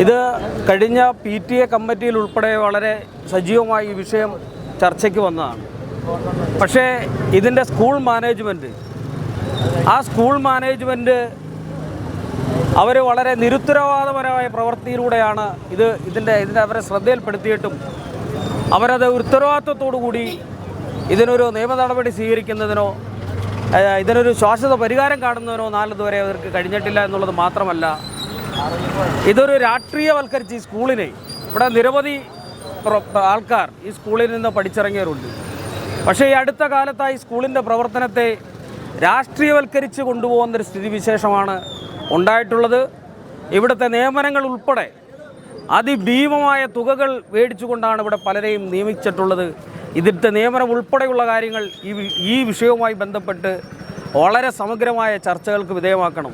ഇത് കഴിഞ്ഞ PTA കമ്മിറ്റിയിൽ ഉൾപ്പെടെ വളരെ സജീവമായി ഈ വിഷയം ചർച്ചയ്ക്ക് വന്നതാണ്. പക്ഷേ ഇതിൻ്റെ സ്കൂൾ മാനേജ്മെൻറ്റ് അവർ വളരെ നിരുത്തരവാദപരമായ പ്രവൃത്തിയിലൂടെയാണ് ഇതിൻ്റെ അവരെ ശ്രദ്ധയിൽപ്പെടുത്തിയിട്ടും അവരത് ഉത്തരവാദിത്വത്തോടു കൂടി ഇതിനൊരു നിയമ നടപടി സ്വീകരിക്കുന്നതിനോ ഇതിനൊരു ശാശ്വത പരിഹാരം കാണുന്നതിനോ നാളിതുവരെ അവർക്ക് കഴിഞ്ഞിട്ടില്ല എന്നുള്ളത് മാത്രമല്ല, ഇതൊരു രാഷ്ട്രീയവൽക്കരിച്ച് ഈ സ്കൂളിനെ, ഇവിടെ നിരവധി ആൾക്കാർ ഈ സ്കൂളിൽ നിന്ന് പഠിച്ചിറങ്ങിയവരുണ്ട്. പക്ഷേ ഈ അടുത്ത കാലത്തായി സ്കൂളിൻ്റെ പ്രവർത്തനത്തെ രാഷ്ട്രീയവൽക്കരിച്ച് കൊണ്ടുപോകുന്നൊരു സ്ഥിതിവിശേഷമാണ് ഉണ്ടായിട്ടുള്ളത്. ഇവിടുത്തെ നിയമനങ്ങൾ ഉൾപ്പെടെ അതിഭീമമായ തുകകൾ മേടിച്ചുകൊണ്ടാണ് ഇവിടെ പലരെയും നിയമിച്ചിട്ടുള്ളത്. ഇതിൻ്റെ നിയമനം ഉൾപ്പെടെയുള്ള കാര്യങ്ങൾ ഈ വിഷയവുമായി ബന്ധപ്പെട്ട് വളരെ സമഗ്രമായ ചർച്ചകൾക്ക് വിധേയമാക്കണം.